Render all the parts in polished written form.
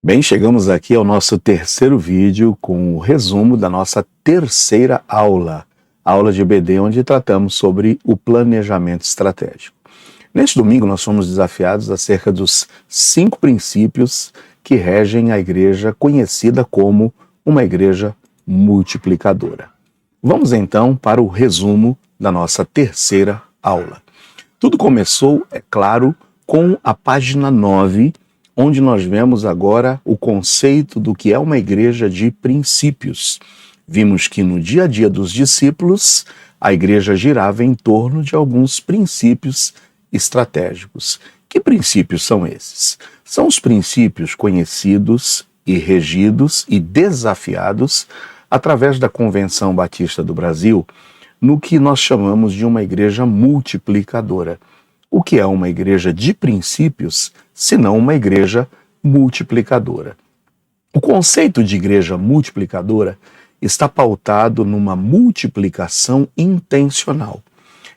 Bem, chegamos aqui ao nosso terceiro vídeo com o resumo da nossa terceira aula, a aula de EBD, onde tratamos sobre o planejamento estratégico. Neste domingo nós fomos desafiados acerca dos 5 princípios que regem a igreja conhecida como uma igreja multiplicadora. Vamos então para o resumo da nossa terceira aula. Tudo começou, é claro, com a página 9, onde nós vemos agora o conceito do que é uma igreja de princípios. Vimos que no dia a dia dos discípulos, a igreja girava em torno de alguns princípios estratégicos. Que princípios são esses? São os princípios conhecidos e regidos e desafiados através da Convenção Batista do Brasil, no que nós chamamos de uma igreja multiplicadora. O que é uma igreja de princípios, se não uma igreja multiplicadora? O conceito de igreja multiplicadora está pautado numa multiplicação intencional.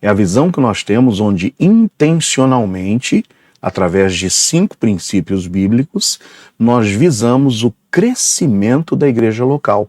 É a visão que nós temos onde intencionalmente, através de 5 princípios bíblicos, nós visamos o crescimento da igreja local.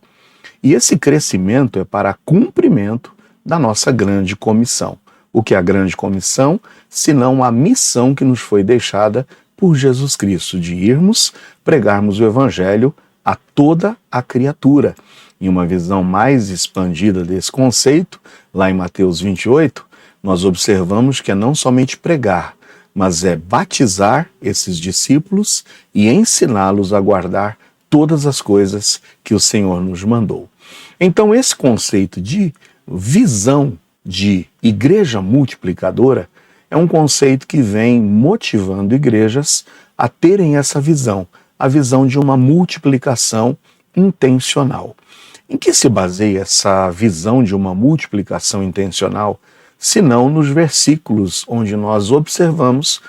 E esse crescimento é para cumprimento da nossa grande comissão. O que é a grande comissão, senão a missão que nos foi deixada por Jesus Cristo, de irmos pregarmos o Evangelho a toda a criatura. Em uma visão mais expandida desse conceito, lá em Mateus 28, nós observamos que é não somente pregar, mas é batizar esses discípulos e ensiná-los a guardar todas as coisas que o Senhor nos mandou. Então, esse conceito de visão de igreja multiplicadora é um conceito que vem motivando igrejas a terem essa visão, a visão de uma multiplicação intencional. Em que se baseia essa visão de uma multiplicação intencional, se não nos versículos onde nós observamos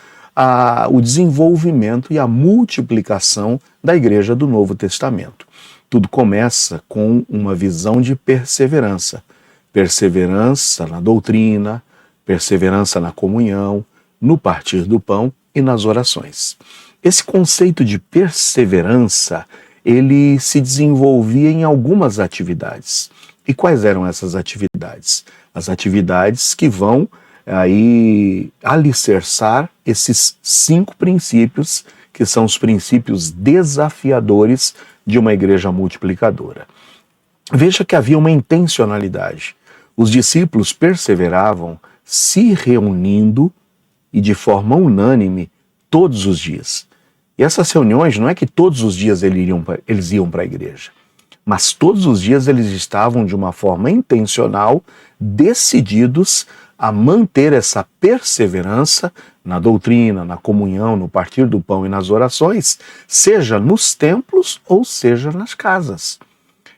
o desenvolvimento e a multiplicação da igreja do Novo Testamento? Tudo começa com uma visão de perseverança. Perseverança na doutrina, perseverança na comunhão, no partir do pão e nas orações. Esse conceito de perseverança, ele se desenvolvia em algumas atividades. E quais eram essas atividades? As atividades que vão aí alicerçar esses 5 princípios, que são os princípios desafiadores de uma igreja multiplicadora. Veja que havia uma intencionalidade. Os discípulos perseveravam se reunindo e de forma unânime todos os dias. E essas reuniões não é que todos os dias eles iam para a igreja, mas todos os dias eles estavam de uma forma intencional, decididos a manter essa perseverança na doutrina, na comunhão, no partir do pão e nas orações, seja nos templos ou seja nas casas.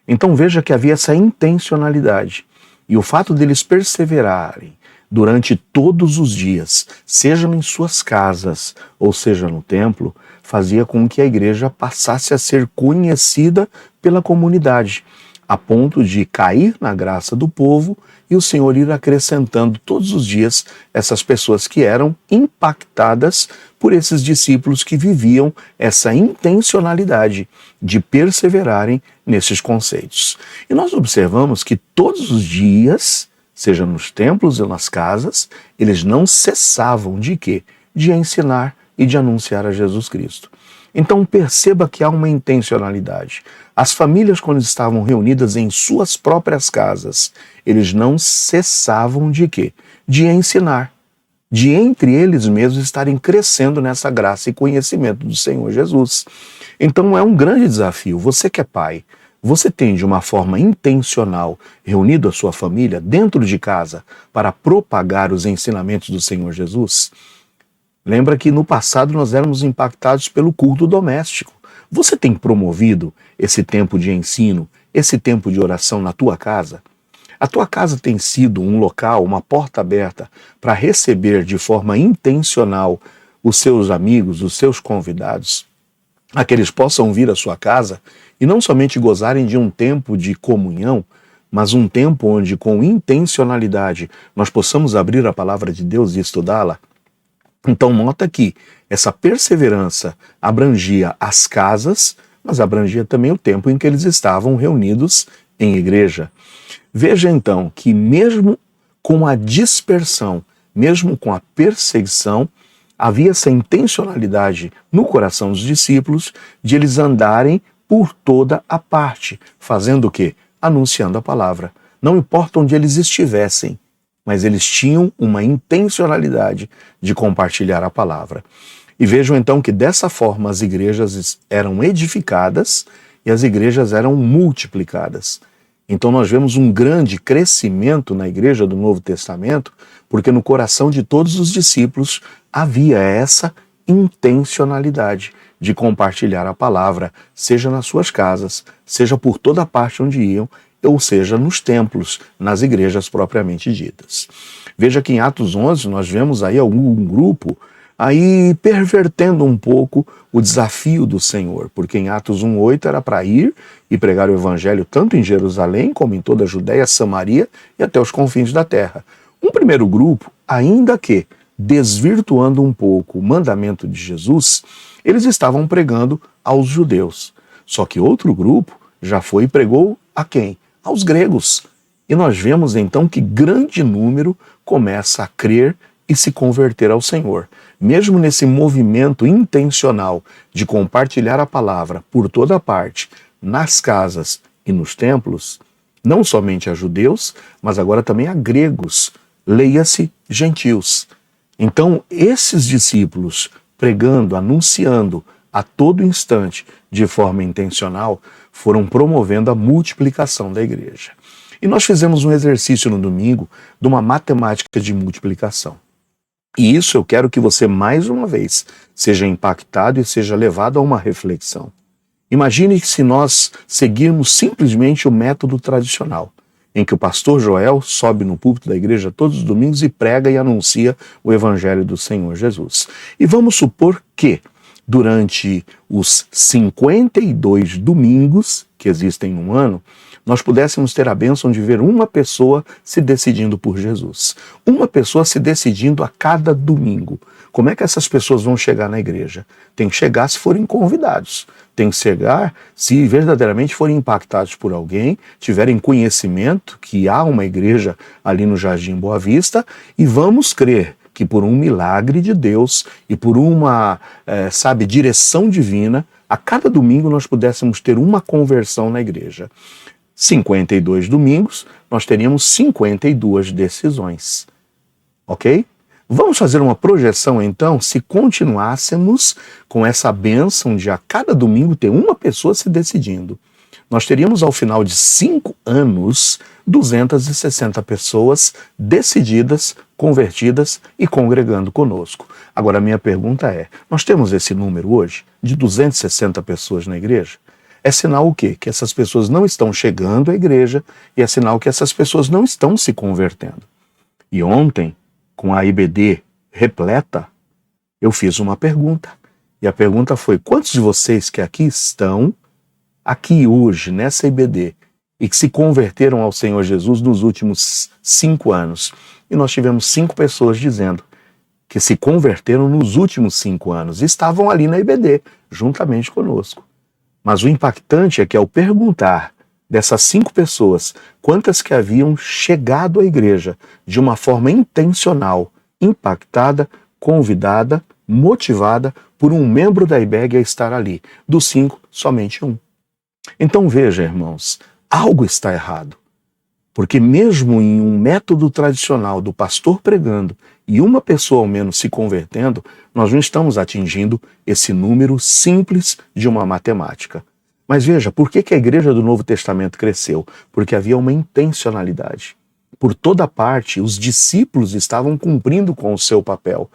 Então veja que havia essa intencionalidade. E o fato deles perseverarem durante todos os dias, seja em suas casas ou seja no templo, fazia com que a igreja passasse a ser conhecida pela comunidade, a ponto de cair na graça do povo e o Senhor ir acrescentando todos os dias essas pessoas que eram impactadas por esses discípulos que viviam essa intencionalidade de perseverarem nesses conceitos. E nós observamos que todos os dias, seja nos templos ou nas casas, eles não cessavam de quê? De ensinar e de anunciar a Jesus Cristo. Então perceba que há uma intencionalidade. As famílias, quando estavam reunidas em suas próprias casas, eles não cessavam de quê? De ensinar, de entre eles mesmos estarem crescendo nessa graça e conhecimento do Senhor Jesus. Então é um grande desafio. Você que é pai, você tem de uma forma intencional reunido a sua família dentro de casa para propagar os ensinamentos do Senhor Jesus? Lembra que no passado nós éramos impactados pelo culto doméstico. Você tem promovido esse tempo de ensino, esse tempo de oração na tua casa? A tua casa tem sido um local, uma porta aberta para receber de forma intencional os seus amigos, os seus convidados, a que eles possam vir à sua casa e não somente gozarem de um tempo de comunhão, mas um tempo onde com intencionalidade nós possamos abrir a palavra de Deus e estudá-la. Então nota que essa perseverança abrangia as casas, mas abrangia também o tempo em que eles estavam reunidos em igreja. Veja então que mesmo com a dispersão, mesmo com a perseguição, havia essa intencionalidade no coração dos discípulos de eles andarem por toda a parte, fazendo o quê? Anunciando a palavra. Não importa onde eles estivessem, mas eles tinham uma intencionalidade de compartilhar a palavra. E vejam então que dessa forma as igrejas eram edificadas e as igrejas eram multiplicadas. Então nós vemos um grande crescimento na igreja do Novo Testamento, porque no coração de todos os discípulos havia essa intencionalidade de compartilhar a palavra, seja nas suas casas, seja por toda parte onde iam, ou seja, nos templos, nas igrejas propriamente ditas. Veja que em Atos 11 nós vemos aí algum grupo aí pervertendo um pouco o desafio do Senhor, porque em Atos 1:8 era para ir e pregar o evangelho tanto em Jerusalém como em toda a Judéia, Samaria e até os confins da terra. Um primeiro grupo, ainda que desvirtuando um pouco o mandamento de Jesus, eles estavam pregando aos judeus. Só que outro grupo já foi e pregou a quem? Aos gregos. E nós vemos então que grande número começa a crer e se converter ao Senhor. Mesmo nesse movimento intencional de compartilhar a palavra por toda parte, nas casas e nos templos, não somente a judeus, mas agora também a gregos, leia-se gentios. Então, esses discípulos pregando, anunciando a todo instante, de forma intencional, foram promovendo a multiplicação da igreja. E nós fizemos um exercício no domingo de uma matemática de multiplicação. E isso eu quero que você, mais uma vez, seja impactado e seja levado a uma reflexão. Imagine que se nós seguirmos simplesmente o método tradicional, em que o pastor Joel sobe no púlpito da igreja todos os domingos e prega e anuncia o evangelho do Senhor Jesus. E vamos supor que, durante os 52 domingos que existem no ano, nós pudéssemos ter a bênção de ver uma pessoa se decidindo por Jesus. Uma pessoa se decidindo a cada domingo. Como é que essas pessoas vão chegar na igreja? Tem que chegar se forem convidados. Tem que chegar se verdadeiramente forem impactados por alguém, tiverem conhecimento que há uma igreja ali no Jardim Boa Vista, e vamos crer que por um milagre de Deus e por uma, direção divina, a cada domingo nós pudéssemos ter uma conversão na igreja. 52 domingos, nós teríamos 52 decisões. Ok? Vamos fazer uma projeção então, se continuássemos com essa bênção de a cada domingo ter uma pessoa se decidindo. Nós teríamos ao final de 5 anos, 260 pessoas decididas, convertidas e congregando conosco. Agora a minha pergunta é, nós temos esse número hoje de 260 pessoas na igreja? É sinal o quê? Que essas pessoas não estão chegando à igreja e é sinal que essas pessoas não estão se convertendo. E ontem, com a IBD repleta, eu fiz uma pergunta. E a pergunta foi, quantos de vocês que aqui estão, aqui hoje, nessa IBD, e que se converteram ao Senhor Jesus nos últimos 5 anos? E nós tivemos 5 pessoas dizendo que se converteram nos últimos 5 anos. E estavam ali na IBD, juntamente conosco. Mas o impactante é que ao perguntar dessas 5 pessoas quantas que haviam chegado à igreja de uma forma intencional, impactada, convidada, motivada por um membro da IBEG a estar ali, dos 5, somente 1. Então veja, irmãos, algo está errado. Porque mesmo em um método tradicional do pastor pregando e uma pessoa ao menos se convertendo, nós não estamos atingindo esse número simples de uma matemática. Mas veja, por que a igreja do Novo Testamento cresceu? Porque havia uma intencionalidade. Por toda parte, os discípulos estavam cumprindo com o seu papel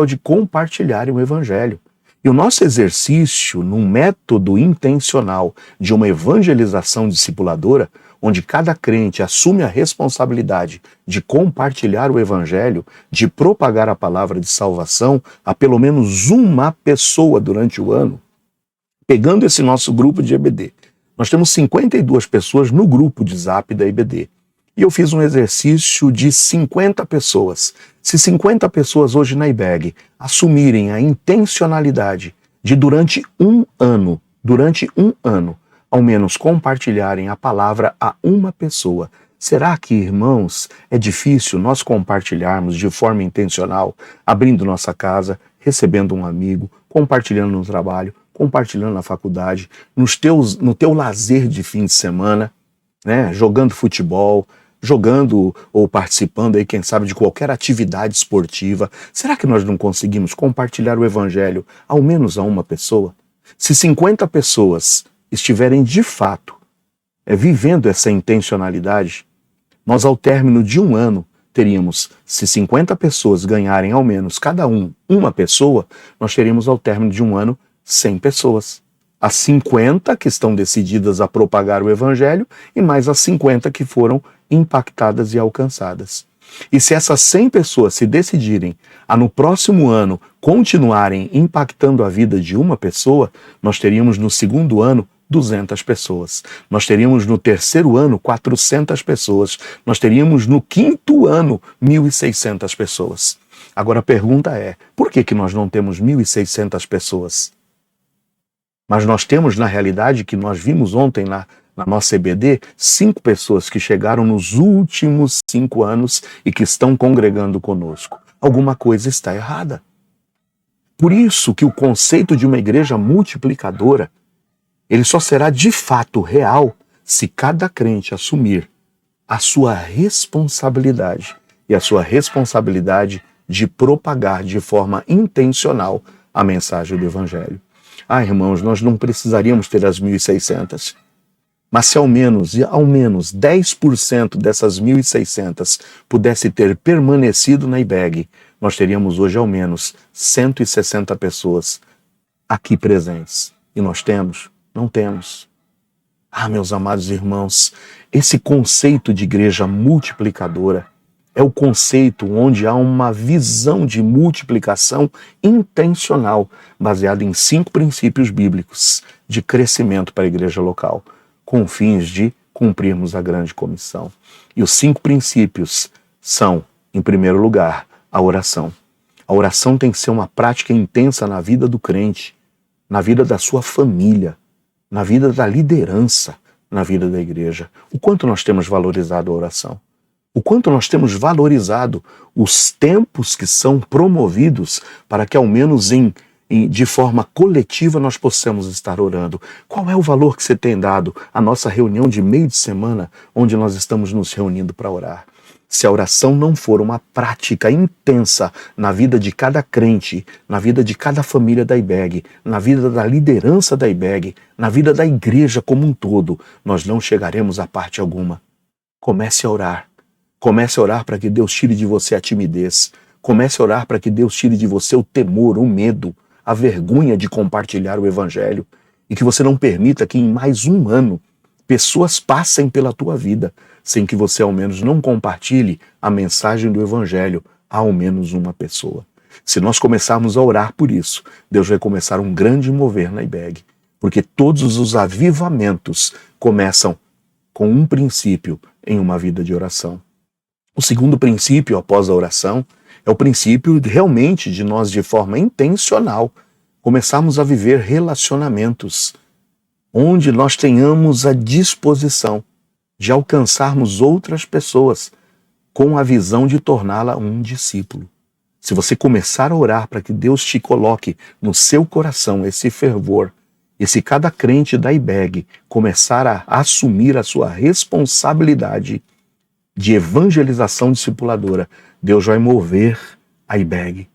de compartilhar o evangelho. E o nosso exercício num método intencional de uma evangelização discipuladora, onde cada crente assume a responsabilidade de compartilhar o evangelho, de propagar a palavra de salvação a pelo menos uma pessoa durante o ano, pegando esse nosso grupo de EBD, Nós temos 52 pessoas no grupo de Zap da IBD. E eu fiz um exercício de 50 pessoas. Se 50 pessoas hoje na IBEG assumirem a intencionalidade de durante um ano, ao menos compartilharem a palavra a uma pessoa, será que, irmãos, é difícil nós compartilharmos de forma intencional, abrindo nossa casa, recebendo um amigo, compartilhando no trabalho, compartilhando na faculdade, no teu lazer de fim de semana, né? Jogando futebol, jogando ou participando aí, quem sabe, de qualquer atividade esportiva? Será que nós não conseguimos compartilhar o evangelho ao menos a uma pessoa? Se 50 pessoas estiverem de fato vivendo essa intencionalidade, nós ao término de um ano teríamos, se 50 pessoas ganharem ao menos cada uma pessoa, nós teríamos ao término de um ano 100 pessoas. As 50 que estão decididas a propagar o evangelho e mais as 50 que foram impactadas e alcançadas. E se essas 100 pessoas se decidirem a no próximo ano continuarem impactando a vida de uma pessoa, nós teríamos no segundo ano 200 pessoas. Nós teríamos no terceiro ano 400 pessoas. Nós teríamos no quinto ano 1.600 pessoas. Agora a pergunta é, por que nós não temos 1.600 pessoas? Mas nós temos, na realidade, que nós vimos ontem na nossa EBD, 5 pessoas que chegaram nos últimos 5 anos e que estão congregando conosco. Alguma coisa está errada. Por isso que o conceito de uma igreja multiplicadora, ele só será de fato real se cada crente assumir a sua responsabilidade e a sua responsabilidade de propagar de forma intencional a mensagem do Evangelho. Ah, irmãos, nós não precisaríamos ter as 1.600, mas se ao menos 10% dessas 1.600 pudesse ter permanecido na IBEG, nós teríamos hoje ao menos 160 pessoas aqui presentes. E nós temos? Não temos. Ah, meus amados irmãos, esse conceito de igreja multiplicadora é o conceito onde há uma visão de multiplicação intencional, baseada em 5 princípios bíblicos de crescimento para a igreja local, com fins de cumprirmos a grande comissão. E os 5 princípios são, em primeiro lugar, a oração. A oração tem que ser uma prática intensa na vida do crente, na vida da sua família, na vida da liderança, na vida da igreja. O quanto nós temos valorizado a oração? O quanto nós temos valorizado os tempos que são promovidos para que ao menos de forma coletiva nós possamos estar orando? Qual é o valor que você tem dado à nossa reunião de meio de semana, onde nós estamos nos reunindo para orar? Se a oração não for uma prática intensa na vida de cada crente, na vida de cada família da IBEG, na vida da liderança da IBEG, na vida da igreja como um todo, nós não chegaremos a parte alguma. Comece a orar. Comece a orar para que Deus tire de você a timidez. Comece a orar para que Deus tire de você o temor, o medo, a vergonha de compartilhar o Evangelho. E que você não permita que em mais um ano pessoas passem pela tua vida sem que você ao menos não compartilhe a mensagem do Evangelho a ao menos uma pessoa. Se nós começarmos a orar por isso, Deus vai começar um grande mover na IBEG. Porque todos os avivamentos começam com um princípio em uma vida de oração. O segundo princípio, após a oração, é o princípio realmente de nós, de forma intencional, começarmos a viver relacionamentos onde nós tenhamos a disposição de alcançarmos outras pessoas com a visão de torná-la um discípulo. Se você começar a orar para que Deus te coloque no seu coração esse fervor, e se cada crente da IBEG começar a assumir a sua responsabilidade de evangelização discipuladora, Deus vai mover a IBEG.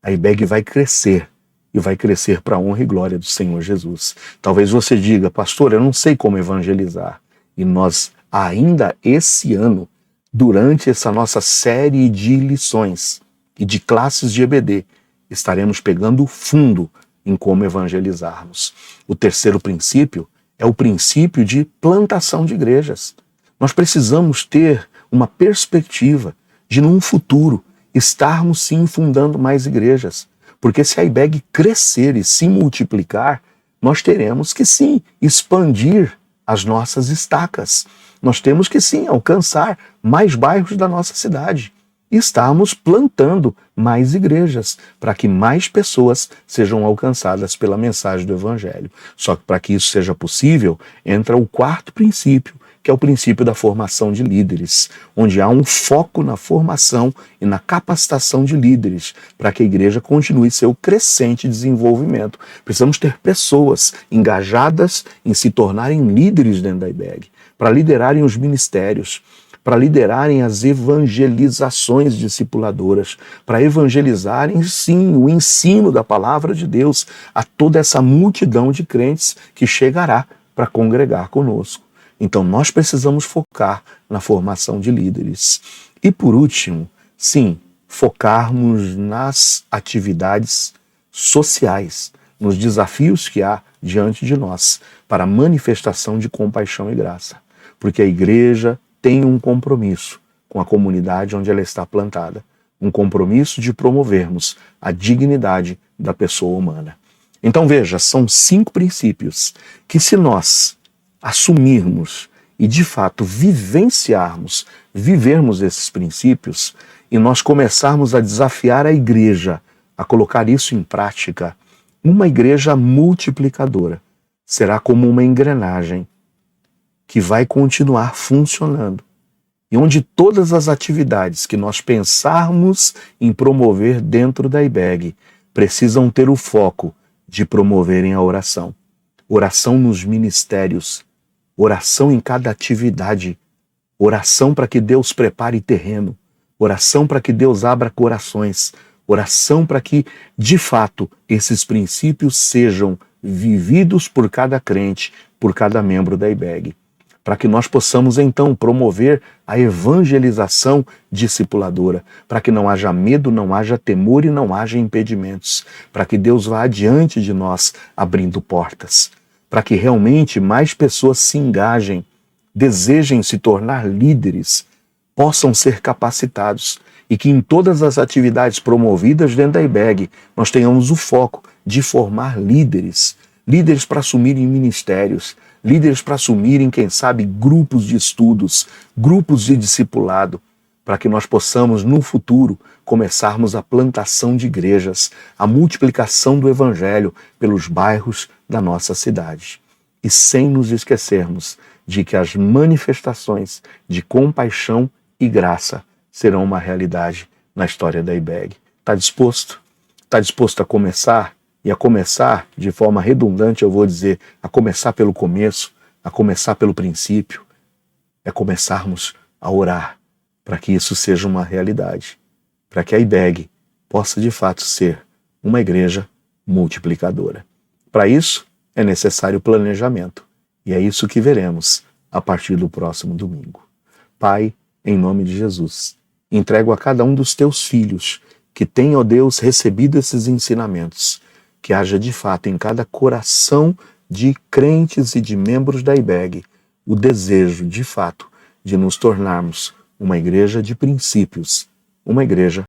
A IBEG vai crescer, e vai crescer para a honra e glória do Senhor Jesus. Talvez você diga, pastor, eu não sei como evangelizar. E nós, ainda esse ano, durante essa nossa série de lições e de classes de EBD, estaremos pegando fundo em como evangelizarmos. O terceiro princípio é o princípio de plantação de igrejas. Nós precisamos ter uma perspectiva de, num futuro, estarmos sim fundando mais igrejas. Porque se a IBEG crescer e se multiplicar, nós teremos que sim expandir as nossas estacas. Nós temos que sim alcançar mais bairros da nossa cidade. Estamos plantando mais igrejas para que mais pessoas sejam alcançadas pela mensagem do Evangelho. Só que para que isso seja possível, entra o quarto princípio, que é o princípio da formação de líderes, onde há um foco na formação e na capacitação de líderes, para que a igreja continue seu crescente desenvolvimento. Precisamos ter pessoas engajadas em se tornarem líderes dentro da IBEG, para liderarem os ministérios, para liderarem as evangelizações discipuladoras, para evangelizarem, sim, o ensino da palavra de Deus a toda essa multidão de crentes que chegará para congregar conosco. Então nós precisamos focar na formação de líderes. E por último, sim, focarmos nas atividades sociais, nos desafios que há diante de nós para a manifestação de compaixão e graça. Porque a igreja tem um compromisso com a comunidade onde ela está plantada, um compromisso de promovermos a dignidade da pessoa humana. Então veja, são 5 princípios que, se nós assumirmos e de fato vivermos esses princípios e nós começarmos a desafiar a igreja a colocar isso em prática, uma igreja multiplicadora será como uma engrenagem que vai continuar funcionando e onde todas as atividades que nós pensarmos em promover dentro da IBEG precisam ter o foco de promoverem a oração. Oração nos ministérios, oração em cada atividade, oração para que Deus prepare terreno, oração para que Deus abra corações, oração para que, de fato, esses princípios sejam vividos por cada crente, por cada membro da IBEG, para que nós possamos então promover a evangelização discipuladora, para que não haja medo, não haja temor e não haja impedimentos, para que Deus vá adiante de nós abrindo portas, para que realmente mais pessoas se engajem, desejem se tornar líderes, possam ser capacitados e que em todas as atividades promovidas dentro da IBEG nós tenhamos o foco de formar líderes, líderes para assumirem ministérios, líderes para assumirem, quem sabe, grupos de estudos, grupos de discipulado, para que nós possamos, no futuro, começarmos a plantação de igrejas, a multiplicação do Evangelho pelos bairros da nossa cidade. E sem nos esquecermos de que as manifestações de compaixão e graça serão uma realidade na história da IBEG. Está disposto? Está disposto a começar? E a começar, de forma redundante, eu vou dizer, a começar pelo começo, a começar pelo princípio, é começarmos a orar para que isso seja uma realidade, para que a IBEG possa de fato ser uma igreja multiplicadora. Para isso, é necessário planejamento, e é isso que veremos a partir do próximo domingo. Pai, em nome de Jesus, entrego a cada um dos teus filhos que tenha, ó Deus, recebido esses ensinamentos, que haja de fato em cada coração de crentes e de membros da IBEG o desejo, de fato, de nos tornarmos uma igreja de princípios, uma igreja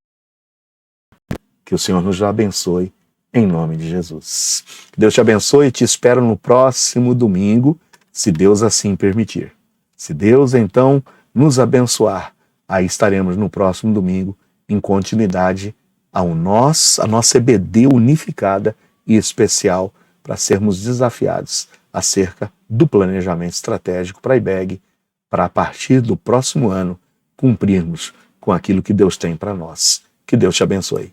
que o Senhor nos abençoe, em nome de Jesus. Que Deus te abençoe e te espero no próximo domingo, se Deus assim permitir. Se Deus, então, nos abençoar, aí estaremos no próximo domingo, em continuidade a nossa EBD unificada e especial, para sermos desafiados acerca do planejamento estratégico para a IBEG, para a partir do próximo ano cumprirmos com aquilo que Deus tem para nós. Que Deus te abençoe.